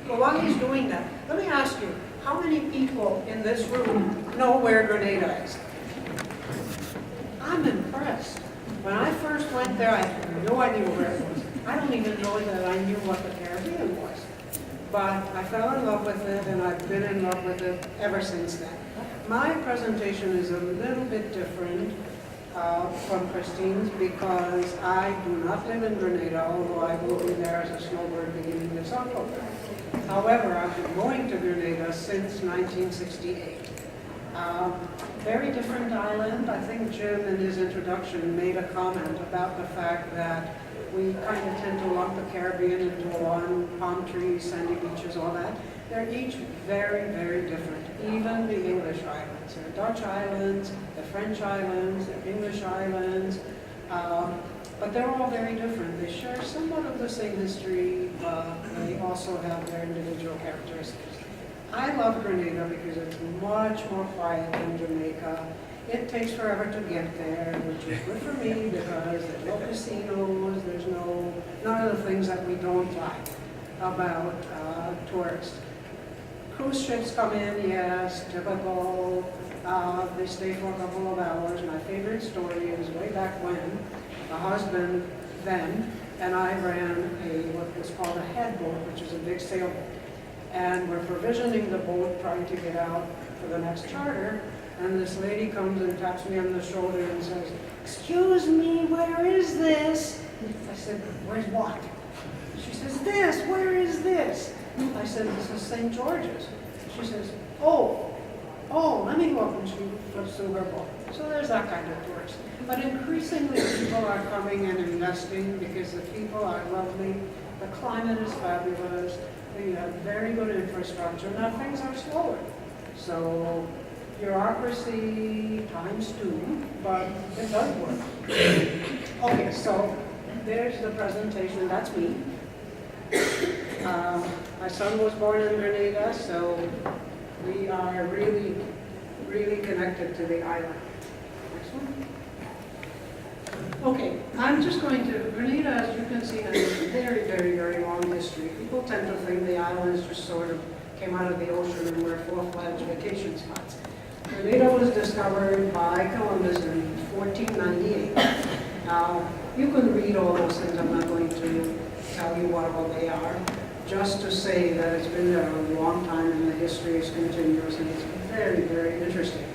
Well, while he's doing that, let me ask you, how many people in this room know where Grenada is? I'm impressed. When I first went there, I had no idea where it was. I don't even know that I knew what the Caribbean was. But I fell in love with it, and I've been in love with it ever since then. My presentation is a little bit different from Christine's because I do not live in Grenada, although I will be there as a snowbird beginning this October. However, I've been going to Grenada since 1968. Very different island. I think Jim in his introduction made a comment about the fact that we kind of tend to lump the Caribbean into one, palm trees, sandy beaches, all that. They're each very, very different. Even the English islands. There are Dutch islands, the French islands, the English islands, but they're all very different. They share somewhat of the same history, but they also have their individual characteristics. I love Grenada because it's much more quiet than Jamaica. It takes forever to get there, which is good for me because there's no casinos, there's none of the things that we don't like about tourists. Cruise ships come in, yes, typical. They stay for a couple of hours. My favorite story is way back when my husband then and I ran what was called a headboat, which is a big sailboat. And we're provisioning the boat, trying to get out for the next charter. And this lady comes and taps me on the shoulder and says, "Excuse me, where is this?" I said, "Where's what?" She says, "This, where is this?" I said, "This is St. George's." She says, oh, let me go up, and she flips through her boat. So there's that kind of tourist. But increasingly people are coming and investing because the people are lovely, the climate is fabulous, we have very good infrastructure. Now things are slower. So bureaucracy times two, but it does work. Okay, so there's the presentation, that's me. My son was born in Grenada, so we are really, really connected to the island. Next one. Okay, I'm just going to, Grenada, as you can see, has a very, very, very long history. People tend to think the islands just sort of came out of the ocean and were full-fledged vacation spots. Grenada was discovered by Columbus in 1498. Now, you can read all those things. I'm not going to tell you what all they are, just to say that it's been there a long time and the history is continuous and it's very, very interesting.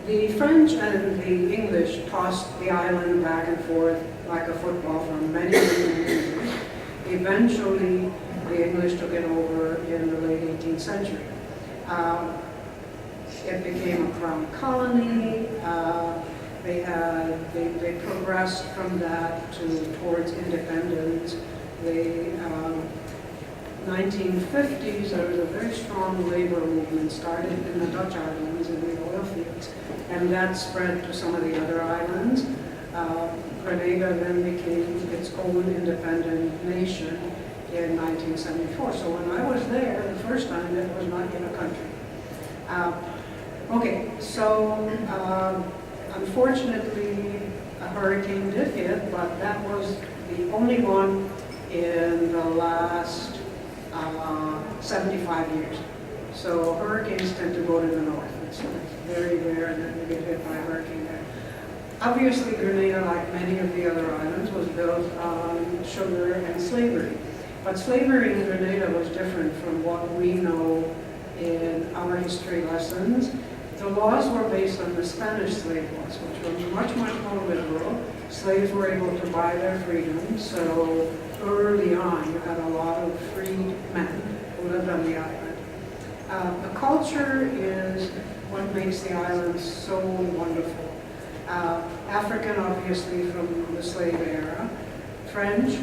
The French and the English tossed the island back and forth like a football for many, many years. Eventually, the English took it over in the late 18th century. It became a crown colony. They progressed from that towards independence. The 1950s, there was a very strong labor movement started in the Dutch islands in the oil fields, and that spread to some of the other islands. Grenada then became its own independent nation in 1974. So when I was there the first time, it was not in a country. Okay, so unfortunately, a hurricane did hit, but that was the only one in the last 75 years. So hurricanes tend to go to the north. It's very rare that we get hit by a hurricane there. Obviously, Grenada, like many of the other islands, was built on sugar and slavery. But slavery in Grenada was different from what we know in our history lessons. The laws were based on the Spanish slave laws, which were much, much more liberal. Slaves were able to buy their freedom, so early on you had a lot of freed men who lived on the island. The culture is what makes the island so wonderful. African, obviously, from the slave era. French,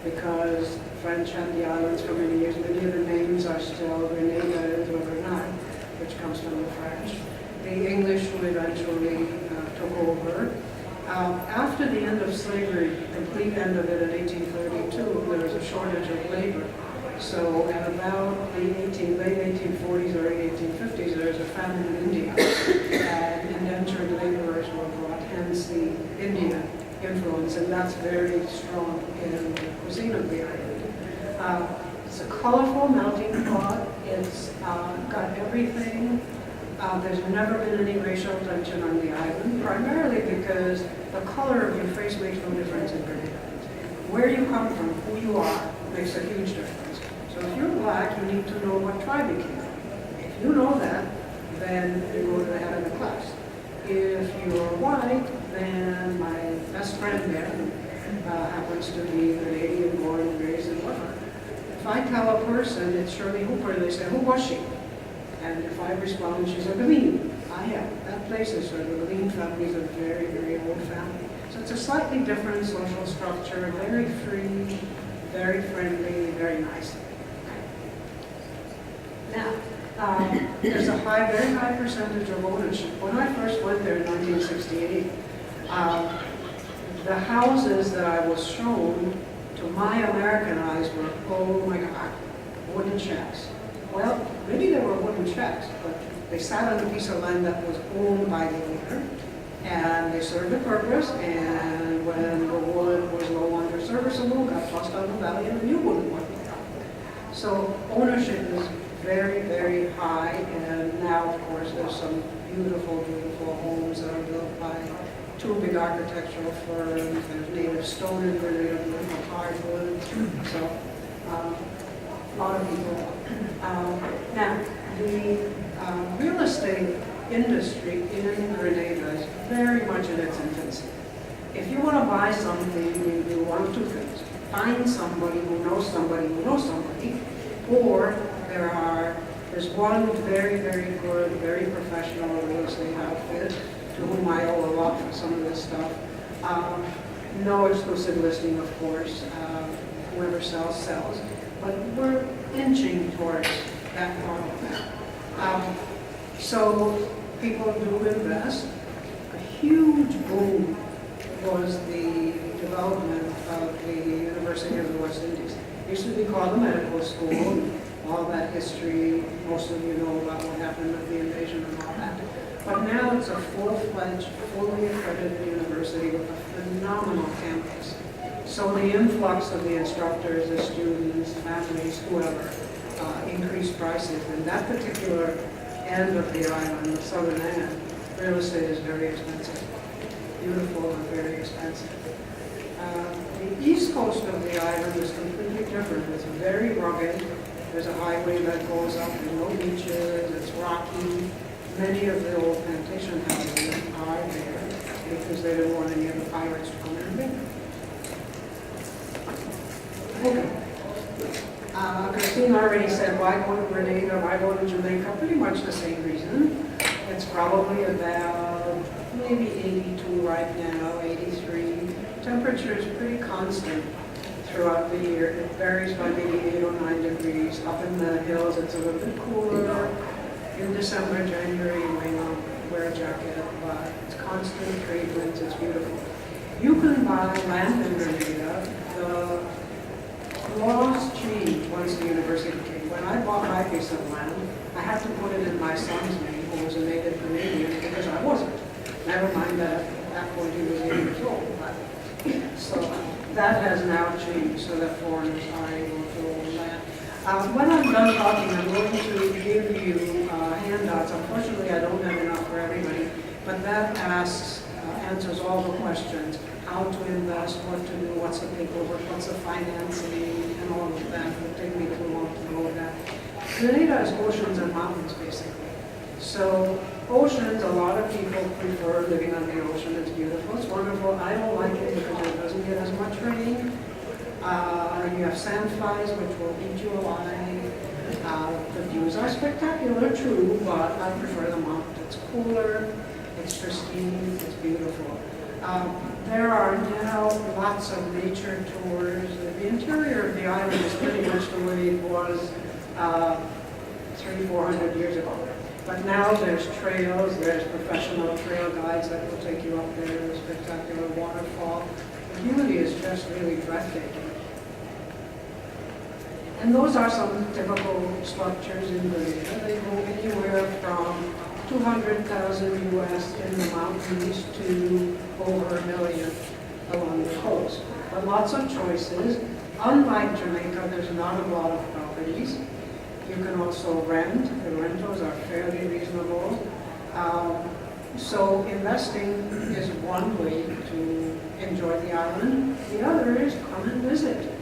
because French had the islands for many years. Many of the names are still Grenada and Grenada, which comes from the French. The English who eventually took over. After the end of slavery, the complete end of it in 1832, there was a shortage of labor. So at about the late 1840s or 1850s, there was a famine in India, and indentured laborers were brought, hence the Indian influence, and that's very strong in the cuisine of the island. It's a colorful melting pot. It's got everything. There's never been any racial tension on the island, primarily because the color of your face makes no difference in Grenada. Where you come from, who you are, makes a huge difference. So if you're black, you need to know what tribe you came from. If you know that, then you go to the head of the class. If you're white, then my best friend there happens to be Canadian, born and raised in whatever. If I tell a person it's Shirley Hooper, they say, who was she? And if I respond, she's a Galeen. I am. That place is sort of the Galeen family is a very, very old family. So it's a slightly different social structure, very free, very friendly, very nice. Now, there's a very high percentage of ownership. When I first went there in 1968, the houses that I was shown, to my American eyes, were, oh my God, wooden shacks. Well, maybe they were wooden shacks, but they sat on a piece of land that was owned by the owner, and they served a purpose, and when the wood was no longer serviceable, got tossed out of the valley, and a new wood went down. So ownership is very, very high, and now, of course, there's some beautiful, beautiful homes that are built by two big architectural firms. There's native stone in Grenada, beautiful hardwood. So, a lot of people. Now, the real estate industry in Grenada is very much in its infancy. If you want to buy something, you do one of two things. Find somebody who knows somebody who knows somebody, or there's one very, very good, very professional real estate outfit to whom I owe a lot for some of this stuff. No exclusive listing, of course. Whoever sells, sells. But we're inching towards that model now. So people do invest. A huge boom was the development of the University of the West Indies. It used to be called the medical school. All that history, most of you know about what happened with the invasion and all that. But now it's a full-fledged, fully accredited university with a phenomenal campus. So the influx of the instructors, the students, families, whoever, increased prices. In that particular end of the island, the southern end, real estate is very expensive. Beautiful and very expensive. The east coast of the island is completely different. It's very rugged. There's a highway that goes up, there's no beaches, it's rocky. Many of the old plantation houses are there because they didn't want any of the pirates to come in there. Okay. Christine already said, why go to Grenada, why go to Jamaica? Pretty much the same reason. It's probably about maybe 82 right now, 83. Temperature is pretty constant throughout the year. It varies by maybe 8 or 9 degrees. Up in the hills, it's a little bit cooler. In December, January, you may not wear a jacket, but it's constant trade winds. It's beautiful. You can buy land in Grenada. The laws changed once the university came. When I bought my piece of land, I had to put it in my son's name, who was a native Canadian, because I wasn't. Never mind that at that point he was 8 years old. But, so that has now changed so that foreigners are able to own land. When I'm done talking, I'm going to give you handouts. Unfortunately, I don't have enough for everybody, but that answers all the questions. How to invest, what to do, what's the paperwork, what's the financing, and all of that. It would take me too long to go with that. Grenada is oceans and mountains, basically. So oceans, a lot of people prefer living on the ocean. It's beautiful, it's wonderful. I don't like it because it doesn't get as much rain. You have sandflies, which will eat you alive. The views are spectacular, true, but I prefer the mountains. It's cooler, it's pristine, it's beautiful. There are now lots of nature tours. The interior of the island is pretty much the way it was 300-400 years ago. But now there's trails, there's professional trail guides that will take you up there, a spectacular waterfall. The beauty is just really breathtaking. And those are some typical structures in Grenada. They go anywhere from 200,000 US in the mountains to over 1 million along the coast. But lots of choices. unlike Jamaica, there's not a lot of properties. You can also rent. The rentals are fairly reasonable. So investing is one way to enjoy the island. The other is come and visit.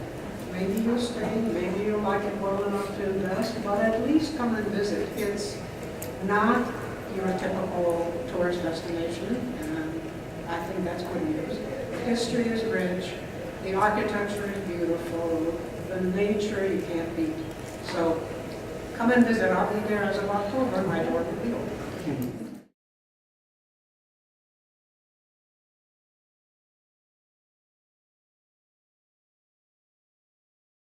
Maybe you'll stay, maybe you'll like it well enough to invest, but at least come and visit. It's not your typical tourist destination, and I think that's good news. The history is rich, the architecture is beautiful, the nature you can't beat. So come and visit. I'll be there as of October. My door will be open.